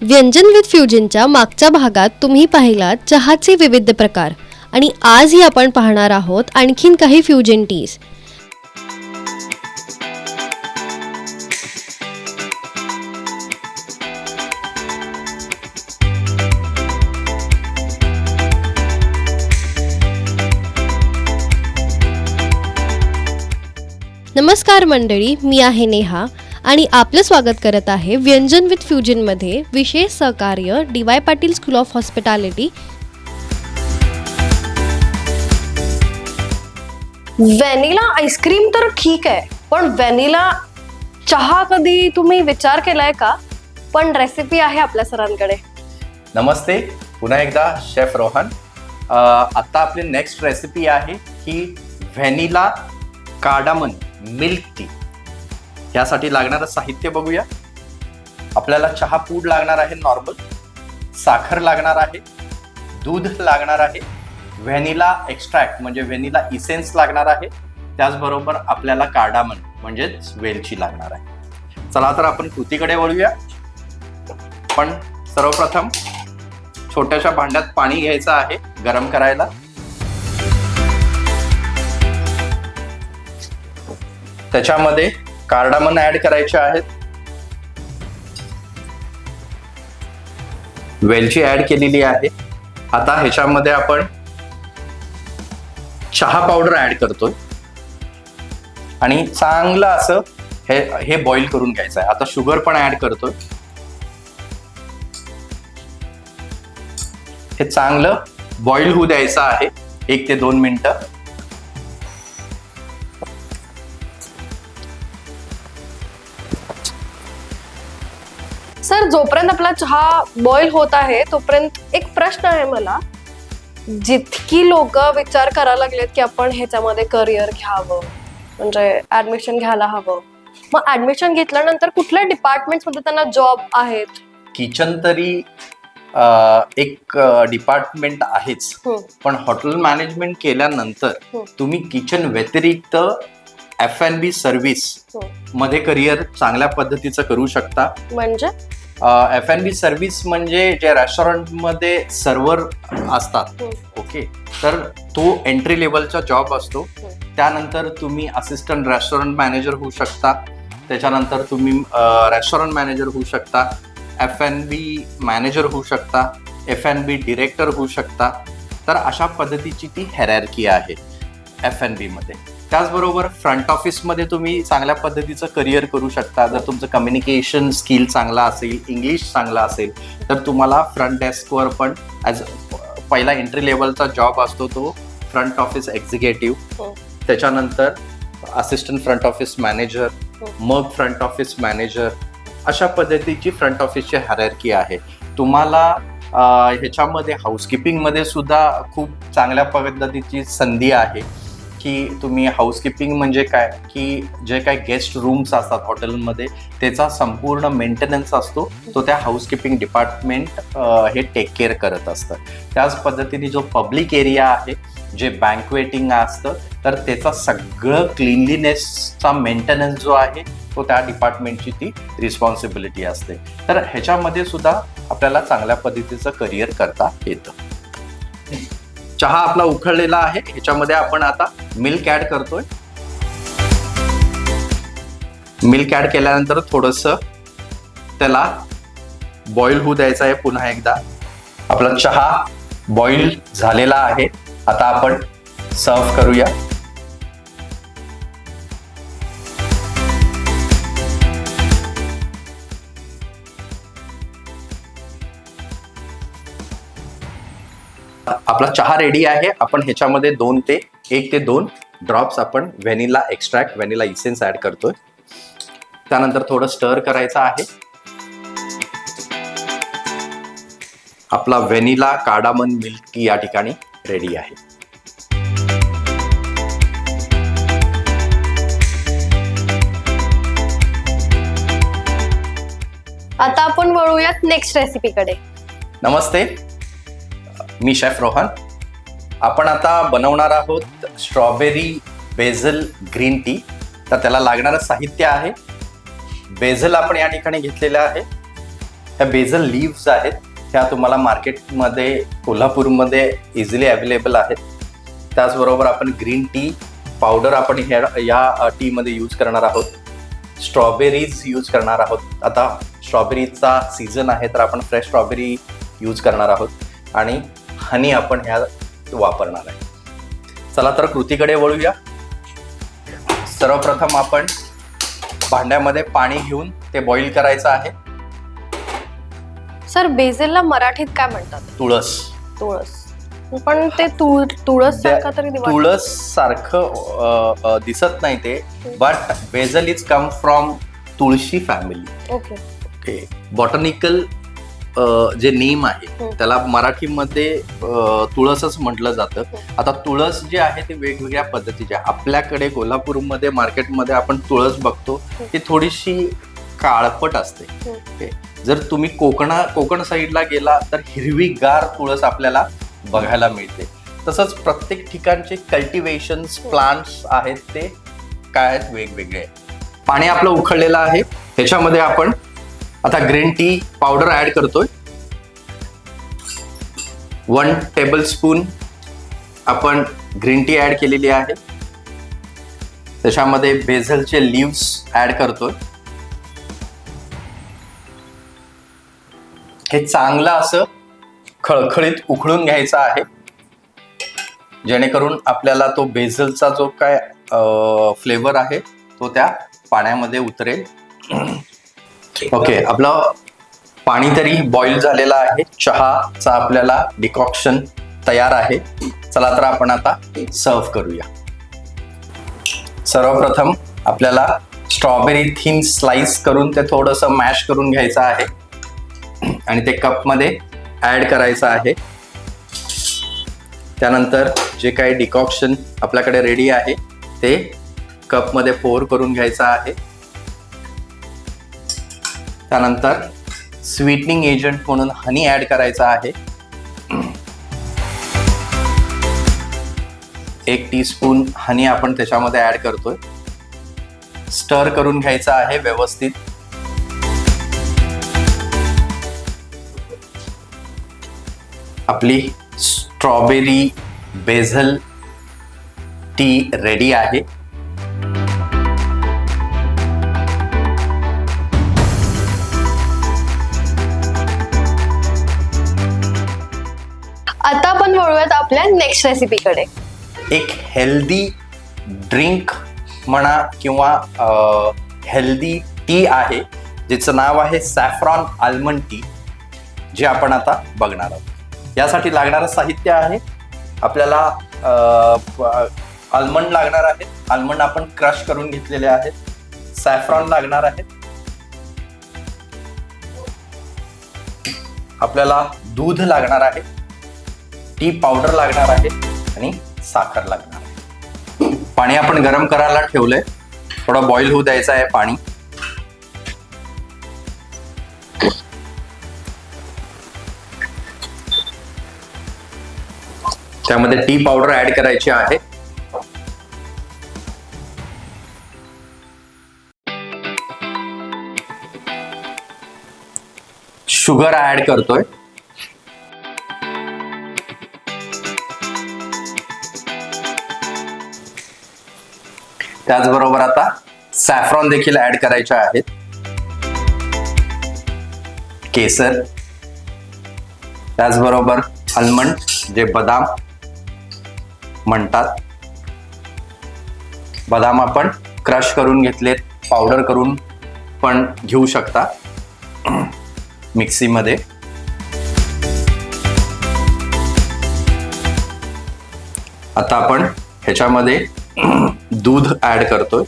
व्यंजन विथ फ्युजनच्या मागच्या भागात तुम्ही पाहिलात चहाचे विविध प्रकार आणि आजही आपण पाहणार आहोत आणखीन काही फ्युजन टीज. नमस्कार मंडळी, मी आहे नेहा आणि आपलं स्वागत करत आहे व्यंजन विथ फ्युजनमध्ये विशेष सहकार्य DY. Patil school of hospitality. Vanilla ice cream तर ठीक आहे, पण व्हॅनिला चहा कधी तुम्ही विचार केलाय का? पण रेसिपी आहे आपल्या सरांकडे. नमस्ते, पुन्हा एकदा शेफ रोहन. आता आपली नेक्स्ट रेसिपी आहे की व्हॅनिला कार्डामन मिल्क टी. यासाठी लागणारं साहित्य बघूया. आपल्याला चहा पूड लागणार आहे नॉर्मल, साखर लागणार आहे, दूध लागणार आहे, व्हॅनिला एक्स्ट्रॅक्ट म्हणजे व्हॅनिला इसेन्स लागणार आहे, त्याचबरोबर आपल्याला कार्डामन म्हणजेच वेलची लागणार आहे. चला तर आपण कृतीकडे वळूया. पण सर्वप्रथम छोट्याशा भांड्यात पाणी घ्यायचं आहे गरम करायला. त्याच्यामध्ये कार्डामन ऍड करायचे आहेत, वेलची ऍड केलेली आहे. आता ह्याच्यामध्ये आपण चहा पावडर ऍड करतोय आणि चांगलं असं हे बॉईल करून घ्यायचं आहे. आता शुगर पण ऍड करतोय. हे चांगलं बॉईल होऊ द्यायचं आहे 1 ते 2 मिनिटं. सर, जोपर्यंत आपला चहा बॉईल होत आहे तोपर्यंत एक प्रश्न आहे मला. जितकी लोक विचार करायला लागलेत की आपण ह्याच्यामध्ये करिअर घ्यावं, म्हणजे ऍडमिशन घ्यायला हवं, मग ऍडमिशन घेतल्यानंतर कुठल्या डिपार्टमेंट मध्ये त्यांना जॉब आहेत? किचन तरी एक डिपार्टमेंट आहेच, पण हॉटेल मॅनेजमेंट केल्यानंतर तुम्ही किचन व्यतिरिक्त F&B सर्व्हिस मध्ये करिअर चांगल्या पद्धतीचं करू शकता. म्हणजे F&B सर्व्हिस म्हणजे जे रेस्टॉरंट मध्ये सर्व्हर असतात, ओके, तर तो एंट्री लेवलचा जॉब असतो. त्यानंतर तुम्ही असिस्टंट रेस्टॉरंट मॅनेजर होऊ शकता, त्याच्यानंतर तुम्ही रेस्टॉरंट मॅनेजर होऊ शकता, F&B मॅनेजर होऊ शकता, F&B डिरेक्टर होऊ शकता. तर अशा पद्धतीची ती हायरार्की आहे F&B मध्ये. त्याचबरोबर फ्रंट ऑफिसमध्ये तुम्ही चांगल्या पद्धतीचं करिअर करू शकता. जर तुमचं कम्युनिकेशन स्किल चांगला असेल, इंग्लिश चांगला असेल, तर तुम्हाला फ्रंट डेस्कवर पण पहिला एंट्री लेवलचा जॉब असतो तो फ्रंट ऑफिस एक्झिक्युटिव्ह, त्याच्यानंतर असिस्टंट फ्रंट ऑफिस मॅनेजर, मग फ्रंट ऑफिस मॅनेजर. अशा पद्धतीची फ्रंट ऑफिसची हायरार्की आहे. तुम्हाला ह्याच्यामध्ये हाऊसकीपिंगमध्ये सुद्धा खूप चांगल्या पद्धतीची संधी आहे की तुम्ही हाऊसकीपिंग म्हणजे काय की जे काय गेस्ट रूम्स असतात हॉटेलमध्ये त्याचा संपूर्ण मेंटेनन्स असतो तो त्या हाऊसकीपिंग डिपार्टमेंट हे टेक केअर करत असतं. त्याच पद्धतीने जो पब्लिक एरिया आहे, जे बँक्वेटिंग असतं, तर त्याचा सगळं क्लिनलीनेसचा मेंटेनन्स जो आहे तो त्या डिपार्टमेंटची ती रिस्पॉन्सिबिलिटी असते. तर ह्याच्यामध्ये सुद्धा आपल्याला चांगल्या पद्धतीचं करिअर करता येतं. चहा आपला उकळलेला आहे, ह्याच्यामध्ये आपण आता मिल्क ऍड करतोय. मिल्क ऍड केल्यानंतर थोडंसं त्याला बॉईल होऊ द्यायचं आहे. पुन्हा एकदा आपला चहा बॉईल झालेला आहे. आता आपण सर्व करूया. आपला चहा रेडी आहे. आपण ह्याच्यामध्ये 1 ते 2 ड्रॉप्स आपण vanilla extract, vanilla essence add करतोय. त्यानंतर थोडं स्टर करायचं आहे. आपला व्हॅनिला कार्डामन मिल्क टी या ठिकाणी रेडी आहे. आता आपण वळूयात नेक्स्ट रेसिपीकडे. नमस्ते, मी शेफ रोहन. आपण आता बनवणार आहोत स्ट्रॉबेरी बेझल ग्रीन टी. तर त्याला लागणारं साहित्य आहे बेझल आपण या ठिकाणी घेतलेलं आहे, ह्या बेझल लीव्स आहेत, ह्या तुम्हाला मार्केटमध्ये कोल्हापूरमध्ये इझिली अवेलेबल आहेत. त्याचबरोबर आपण ग्रीन टी पावडर आपण या टीमध्ये यूज करणार आहोत. स्ट्रॉबेरीज यूज करणार आहोत. आता स्ट्रॉबेरीचा सीझन आहे, तर आपण फ्रेश स्ट्रॉबेरी यूज करणार आहोत आणि हनी आपण ह्या वापरणार आहे. चला तर कृतीकडे वळूया. सर्वप्रथम आपण भांड्यामध्ये पाणी घेऊन ते बॉईल करायचं आहे. सर बेझलला मराठीत काय म्हणतात? तुळस. तुळस. पण ते तुळस सारखं तरी तुळस सारखं दिसत नाही ते, बट बेझल इज कम फ्रॉम तुळशी फॅमिली. ओके. ओके. बॉटनिकल जे नेम आहे त्याला मराठीमध्ये तुळसच म्हटलं जातं. आता तुळस जे आहे ते वेगवेगळ्या पद्धतीचे. आपल्याकडे कोल्हापूरमध्ये मार्केटमध्ये आपण तुळस बघतो, ती थोडीशी काळपट असते. ओके. जर तुम्ही कोकण साईडला गेला तर हिरवीगार तुळस आपल्याला बघायला मिळते. तसंच प्रत्येक ठिकाणचे कल्टिवेशन्स प्लांट्स आहेत ते काय आहेत, वेगवेगळे. पाणी आपलं उकळलेलं आहे. ह्याच्यामध्ये आपण आता ग्रीन टी पावडर ऍड करतोय. 1 टेबलस्पून आपण ग्रीन टी ऍड केलेली आहे. त्याच्यामध्ये बेझलचे लीव्स ऍड करतोय. हे चांगलं असं खळखळीत उकळून घ्यायचा आहे, जेणेकरून आपल्याला तो बेझलचा जो काय फ्लेवर आहे तो त्या पाण्यामध्ये उतरेल. ओके. आपलं पाणी तरी बॉईल झालेलं आहे. चहाचा आपल्याला डिकॉक्शन तयार आहे. चला तर आपण आता सर्व करूया. सर्वप्रथम आपल्याला स्ट्रॉबेरी थिन स्लाइस करून ते थोडंसं मॅश करून घ्यायचं आहे आणि ते कपमध्ये ऍड करायचं आहे. त्यानंतर जे काही डिकॉक्शन आपल्याकडे रेडी आहे ते कपमध्ये पोर करून घ्यायचं आहे. त्यानंतर स्वीटनिंग एजंट म्हणून हनी ऍड करायचा आहे. 1 टीस्पून हनी आपण त्याच्यामध्ये ऍड करतोय. स्टर करून घ्यायचं आहे व्यवस्थित. आपली स्ट्रॉबेरी बेझल टी रेडी आहे. आता आपण वळूयात आपल्या नेक्स्ट रेसिपीकडे. एक हेल्दी ड्रिंक म्हणा किंवा हेल्दी टी आहे, जिचं नाव आहे सॅफ्रॉन आल्मंड टी, जे आपण आता बघणार आहोत. यासाठी लागणारं साहित्य आहे आपल्याला आल्मंड लागणार आहे. आल्मंड आपण क्रश करून घेतलेले आहेत. सॅफ्रॉन लागणार आहे. आपल्याला दूध लागणार आहे. टी पावडर लागणार आहे आणि साखर लागणार आहे. पाणी आपण गरम करायला ठेवलंय. थोडं बॉईल होऊ द्यायचं आहे पाणी. त्यामध्ये टी पावडर ऍड करायची आहे. शुगर ऍड करतोय. त्याचबरोबर आता सॅफ्रॉन देखील ऍड करायचे आहेत. केसर, त्याचबरोबर आल्मंड जे बदाम म्हणतात. बदाम आपण क्रश करून घेतलेत, पावडर करून पण घेऊ शकता मिक्सीमध्ये. आता आपण ह्याच्यामध्ये दूध ऍड करतोय.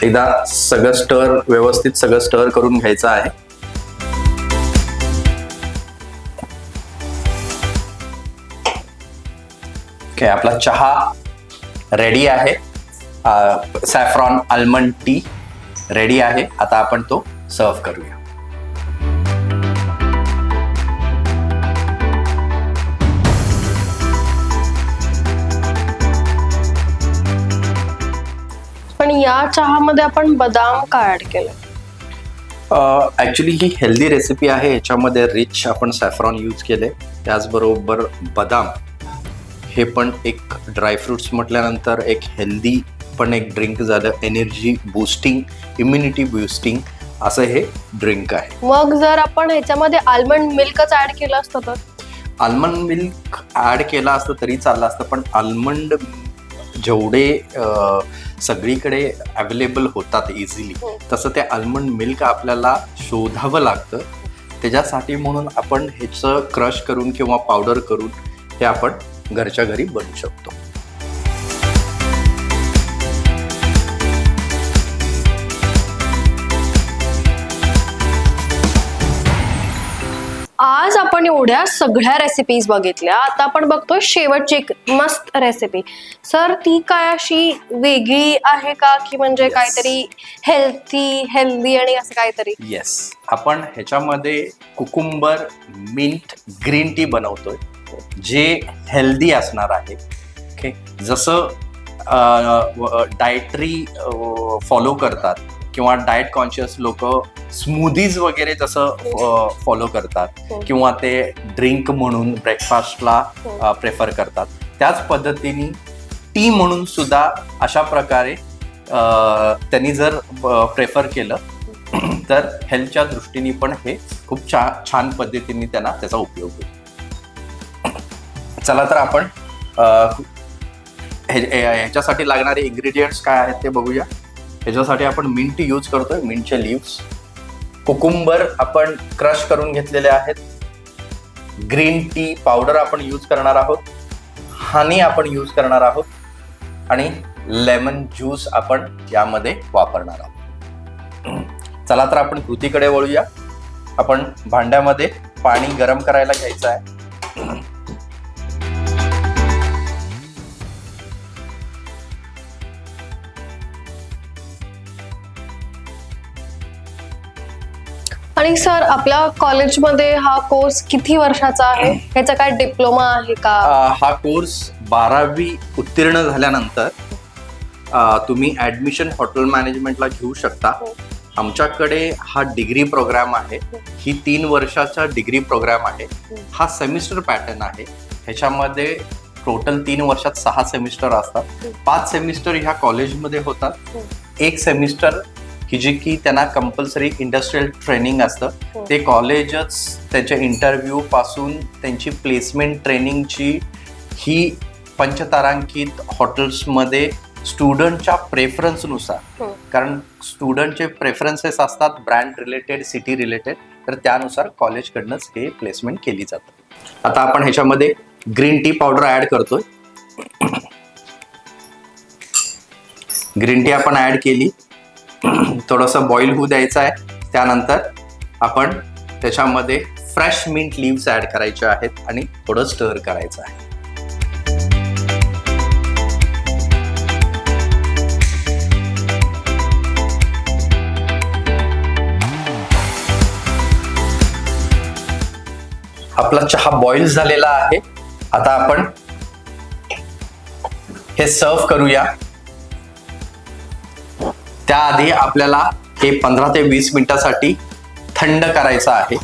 एकदा सगळं व्यवस्थित सगळं स्टर करून घ्यायचं आहे. ओके. आपला चहा रेडी आहे. सॅफ्रॉन आल्मंड टी रेडी आहे. आता आपण तो सर्व करूया. पण या चहामध्ये आपण बदाम का ऍड केलं? ॲक्च्युली ही हेल्दी रेसिपी आहे. याच्यामध्ये रिच आपण सॅफ्रॉन यूज केले, त्याचबरोबर बदाम हे पण एक ड्रायफ्रुट्स म्हटल्यानंतर एक हेल्दी पण एक ड्रिंक झालं. एनर्जी बूस्टिंग, इम्युनिटी बूस्टिंग असं हे ड्रिंक आहे. मग जर आपण ह्याच्यामध्ये आल्मंड मिल्कच ऍड केलं असतं तर? आल्मंड मिल्क ॲड केला असतं तरी चाललं असतं, पण आल्मंड जेवढे सगळीकडे अवेलेबल होतात इझिली, तसं ते आल्मंड मिल्क आपल्याला शोधावं लागतं. त्याच्यासाठी म्हणून आपण ह्याचं क्रश करून किंवा पावडर करून हे आपण घरच्या घरी बनवू शकतो. आज आपण एवढ्या सगळ्या रेसिपीज बघितल्या, आता आपण बघतोय शेवटची एक मस्त रेसिपी. सर ती काय अशी वेगळी आहे का, की म्हणजे काहीतरी हेल्दी आणि असं काहीतरी? येस, आपण ह्याच्यामध्ये कुकुंबर मिंट ग्रीन टी बनवतोय जे हेल्दी असणार आहे. ओके, जसं डायटरी फॉलो करतात किंवा डाएट कॉन्शियस लोक स्मूदीज वगैरे जसं फॉलो करतात किंवा ते ड्रिंक म्हणून ब्रेकफास्टला प्रेफर करतात, त्याच पद्धतीने टी म्हणून सुद्धा अशा प्रकारे त्यांनी जर प्रेफर केलं तर हेल्थच्या दृष्टीने पण हे खूप छान पद्धतीने त्यांना त्याचा उपयोग होतो. चला तर आपण ह्याच्यासाठी लागणारे इन्ग्रेडियंट्स काय आहेत ते बघूया. ह्याच्यासाठी आपण मिंट यूज करतोय, मिंटचे लिव्स. कुकुंबर आपण क्रश करून घेतलेले आहेत. ग्रीन टी पावडर आपण यूज करणार आहोत. हनी आपण यूज करणार आहोत आणि लेमन ज्यूस आपण यामध्ये वापरणार आहोत. चला तर आपण कृतीकडे वळूया. आपण भांड्यामध्ये पाणी गरम करायला घ्यायचं आहे. आणि सर आपल्या कॉलेजमध्ये हा कोर्स किती वर्षाचा आहे? ह्याचा काय डिप्लोमा आहे का? हा कोर्स 12वी उत्तीर्ण झाल्यानंतर तुम्ही ऍडमिशन हॉटेल मॅनेजमेंटला घेऊ शकता. आमच्याकडे हा डिग्री प्रोग्राम आहे. ही 3 वर्षाचा डिग्री प्रोग्राम आहे. हा सेमिस्टर पॅटर्न आहे. ह्याच्यामध्ये टोटल 3 वर्षात 6 सेमिस्टर असतात. 5 सेमिस्टर ह्या कॉलेजमध्ये होतात. 1 सेमिस्टर की त्यांना कंपल्सरी इंडस्ट्रियल ट्रेनिंग असतं. ते कॉलेजच त्यांच्या इंटरव्ह्यू पासून त्यांची प्लेसमेंट ट्रेनिंगची ही पंचतारांकित हॉटेल्समध्ये स्टुडंटच्या प्रेफरन्सनुसार, कारण स्टुडंटचे प्रेफरन्सेस असतात ब्रँड रिलेटेड, सिटी रिलेटेड, तर त्यानुसार कॉलेजकडनंच हे प्लेसमेंट केली जातं. आता आपण ह्याच्यामध्ये ग्रीन टी पावडर ऍड करतोय. ग्रीन टी आपण ऍड केली, थोडंसं बॉईल होऊ द्यायचं आहे. त्यानंतर आपण त्याच्यामध्ये फ्रेश मिंट लिव्स ऍड करायचे आहेत आणि थोडं स्टर करायचं आहे. आपला चहा बॉईल झालेला आहे. आता आपण हे सर्व करूया. त्याआधी आपल्याला हे 15 ते 20 मिनिटासाठी थंड करायचं आहे.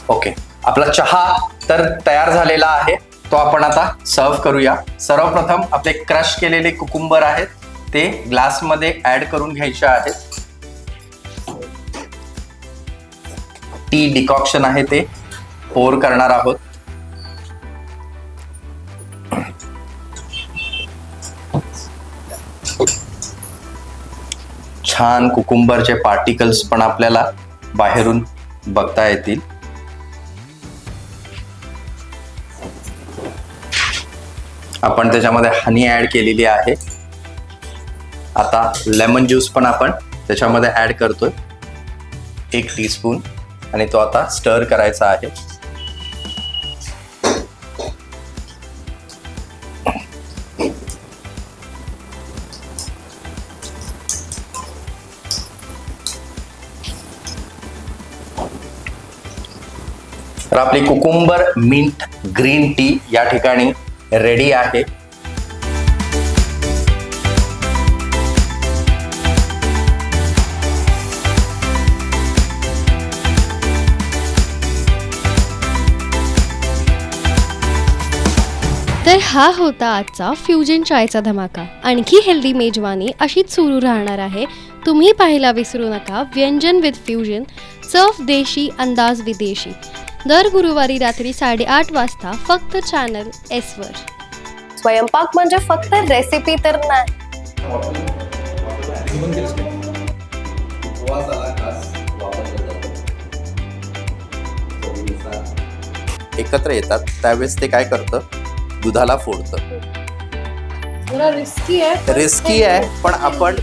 ओके, आपला चहा तर तयार झालेला आहे. तो आपण आता सर्व करूया. सर्वप्रथम आपले क्रश केलेले कुकुंबर आहेत ते ग्लासमध्ये ऍड करून घ्यायचे आहेत. टी डिकॉक्शन आहे ते पोर करणार आहोत. छान कुकुंबरचे पार्टिकल्स पण आपल्याला बाहेरून बघता येतील. आपण त्याच्यामध्ये हनी ऍड केलेली आहे. आता लेमन ज्यूस पण आपण त्याच्यामध्ये ऍड करतोय 1 टीस्पून आणि तो आता स्टर करायचा आहे. तर आपली कुकुंबर मिंट ग्रीन टी या ठिकाणी रेडी आहे. तर हा होता आजचा फ्युजन चायचा धमाका. आणखी हेल्दी मेजवानी अशीच सुरू राहणार आहे. तुम्ही पाहायला विसरू नका व्यंजन विथ फ्युजन, चव देशी अंदाज विदेशी, दर गुरुवारी रात्री 8:30 वाजता फक्त चॅनल एसवर. स्वयंपाक म्हणजे फक्त रेसिपी तर नाही. एकत्र येतात त्यावेळेस ते काय करतं, दुधाला फोडतं. रिस्की आहे रिस्की आहे, पण आपण